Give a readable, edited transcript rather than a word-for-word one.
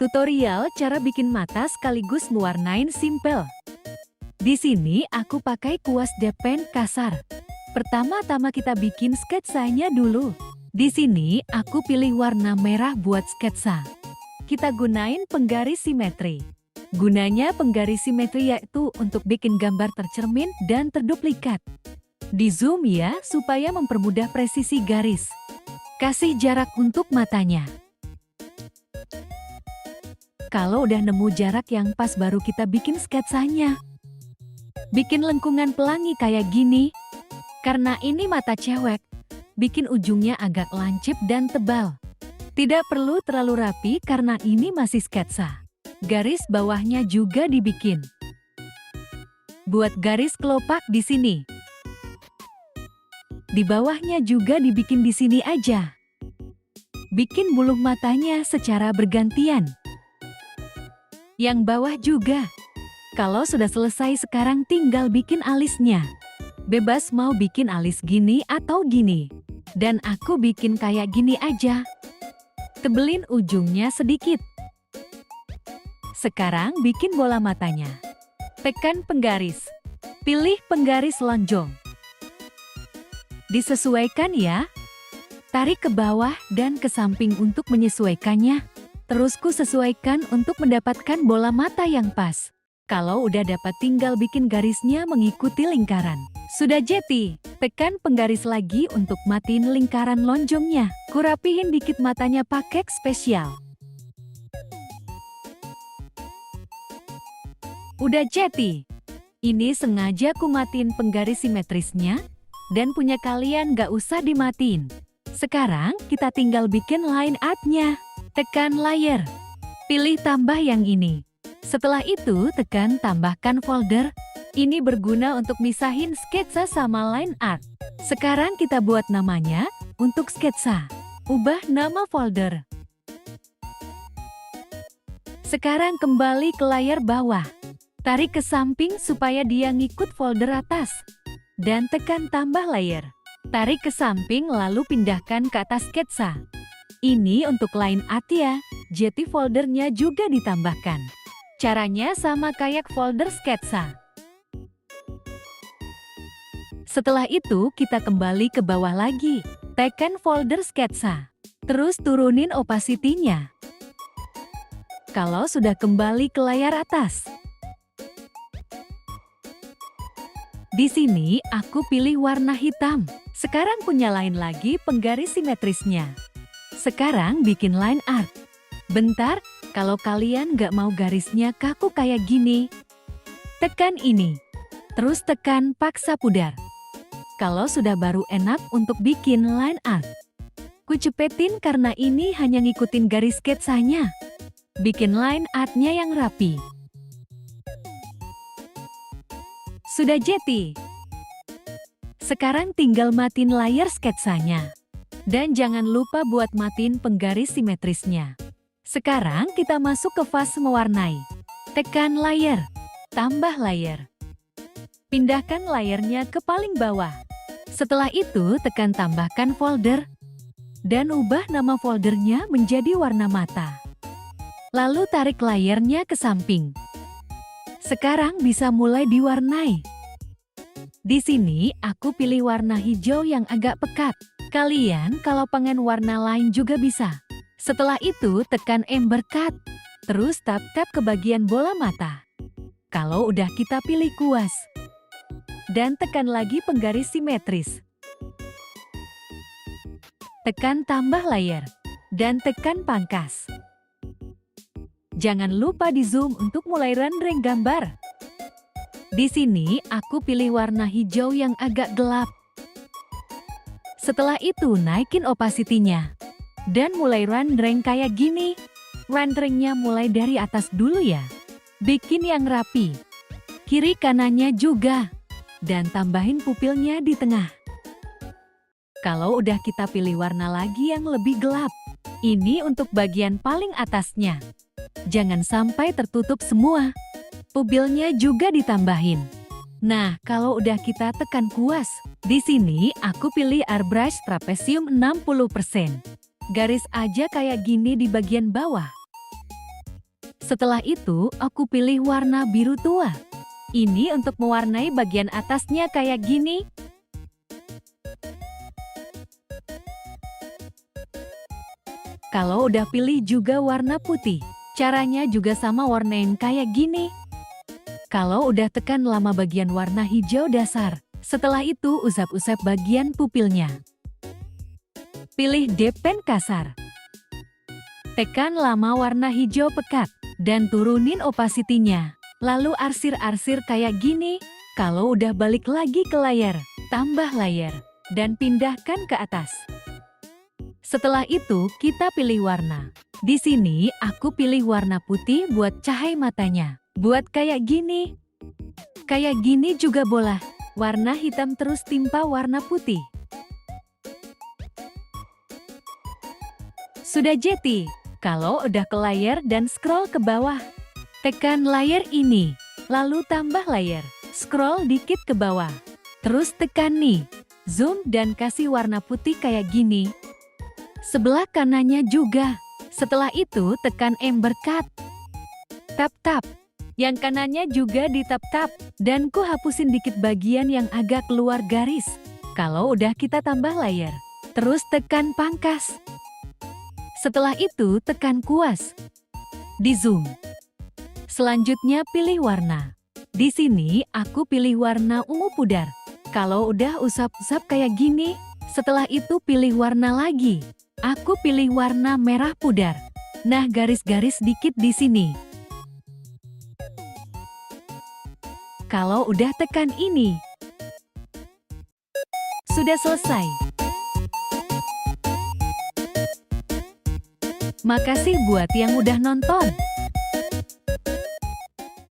Tutorial cara bikin mata sekaligus mewarnain simple. Di sini aku pakai kuas depen kasar. Pertama-tama kita bikin sketsanya dulu. Di sini aku pilih warna merah buat sketsa. Kita gunain penggaris simetri. Gunanya penggaris simetri yaitu untuk bikin gambar tercermin dan terduplikat. Di zoom ya supaya mempermudah presisi garis. Kasih jarak untuk matanya. Kalau udah nemu jarak yang pas baru kita bikin sketsanya. Bikin lengkungan pelangi kayak gini. Karena ini mata cewek, bikin ujungnya agak lancip dan tebal. Tidak perlu terlalu rapi karena ini masih sketsa. Garis bawahnya juga dibikin. Buat garis kelopak di sini. Di bawahnya juga dibikin di sini aja. Bikin bulu matanya secara bergantian. Yang bawah juga. Kalau sudah selesai sekarang tinggal bikin alisnya. Bebas mau bikin alis gini atau gini. Dan aku bikin kayak gini aja. Tebelin ujungnya sedikit. Sekarang bikin bola matanya. Tekan penggaris. Pilih penggaris lonjong. Disesuaikan ya. Tarik ke bawah dan ke samping untuk menyesuaikannya. Terus ku sesuaikan untuk mendapatkan bola mata yang pas. Kalau udah dapat tinggal bikin garisnya mengikuti lingkaran. Sudah jadi, tekan penggaris lagi untuk matiin lingkaran lonjongnya. Kurapihin dikit matanya pakai spesial. Udah jadi. Ini sengaja ku matiin penggaris simetrisnya, dan punya kalian gak usah dimatiin. Sekarang kita tinggal bikin line artnya. Tekan layer. Pilih tambah yang ini. Setelah itu tekan tambahkan folder. Ini berguna untuk misahin sketsa sama line art. Sekarang kita buat namanya untuk sketsa. Ubah nama folder. Sekarang kembali ke layar bawah. Tarik ke samping supaya dia ngikut folder atas. Dan tekan tambah layer. Tarik ke samping lalu pindahkan ke atas sketsa. Ini untuk line art ya, jadi foldernya juga ditambahkan. Caranya sama kayak folder sketsa. Setelah itu kita kembali ke bawah lagi, tekan folder sketsa. Terus turunin opacity-nya. Kalau sudah kembali ke layar atas. Di sini aku pilih warna hitam. Sekarang punya line lagi penggaris simetrisnya. Sekarang bikin line art. Bentar, kalau kalian gak mau garisnya kaku kayak gini, tekan ini. Terus tekan paksa pudar. Kalau sudah baru enak untuk bikin line art. Ku cepetin karena ini hanya ngikutin garis sketsanya. Bikin line artnya yang rapi. Sudah jadi. Sekarang tinggal matiin layar sketsanya. Dan jangan lupa buat matiin penggaris simetrisnya. Sekarang kita masuk ke fase mewarnai. Tekan layer. Tambah layer. Pindahkan layernya ke paling bawah. Setelah itu tekan tambahkan folder. Dan ubah nama foldernya menjadi warna mata. Lalu tarik layernya ke samping. Sekarang bisa mulai diwarnai. Di sini aku pilih warna hijau yang agak pekat. Kalian kalau pengen warna lain juga bisa. Setelah itu tekan ember cut. Terus tap-tap ke bagian bola mata. Kalau udah kita pilih kuas. Dan tekan lagi penggaris simetris. Tekan tambah layer. Dan tekan pangkas. Jangan lupa di zoom untuk mulai rendering gambar. Di sini aku pilih warna hijau yang agak gelap. Setelah itu naikin opacity-nya. Dan mulai rendering kayak gini. Renderingnya mulai dari atas dulu ya. Bikin yang rapi. Kiri kanannya juga. Dan tambahin pupilnya di tengah. Kalau udah kita pilih warna lagi yang lebih gelap. Ini untuk bagian paling atasnya. Jangan sampai tertutup semua. Pupilnya juga ditambahin. Nah, kalau udah kita tekan kuas, di sini aku pilih airbrush trapesium 60%. Garis aja kayak gini di bagian bawah. Setelah itu, aku pilih warna biru tua. Ini untuk mewarnai bagian atasnya kayak gini. Kalau udah pilih juga warna putih, caranya juga sama, warnain kayak gini. Kalau udah tekan lama bagian warna hijau dasar, setelah itu usap-usap bagian pupilnya. Pilih dip pen kasar. Tekan lama warna hijau pekat, dan turunin opacity-nya. Lalu arsir-arsir kayak gini. Kalau udah balik lagi ke layar, tambah layar, dan pindahkan ke atas. Setelah itu, kita pilih warna. Di sini, aku pilih warna putih buat cahaya matanya. Buat kayak gini. Kayak gini juga boleh. Warna hitam terus timpa warna putih. Sudah jadi. Kalau udah ke layar dan scroll ke bawah, tekan layar ini, lalu tambah layar, scroll dikit ke bawah. Terus tekan nih, zoom dan kasih warna putih kayak gini. Sebelah kanannya juga. Setelah itu tekan ember cut. Tap-tap. Yang kanannya juga ditap-tap. Dan ku hapusin dikit bagian yang agak keluar garis. Kalau udah kita tambah layar. Terus tekan pangkas. Setelah itu tekan kuas. Di zoom. Selanjutnya pilih warna. Di sini aku pilih warna ungu pudar. Kalau udah usap-usap kayak gini, setelah itu pilih warna lagi. Aku pilih warna merah pudar. Nah, garis-garis dikit di sini. Kalau udah tekan ini, sudah selesai. Makasih buat yang udah nonton.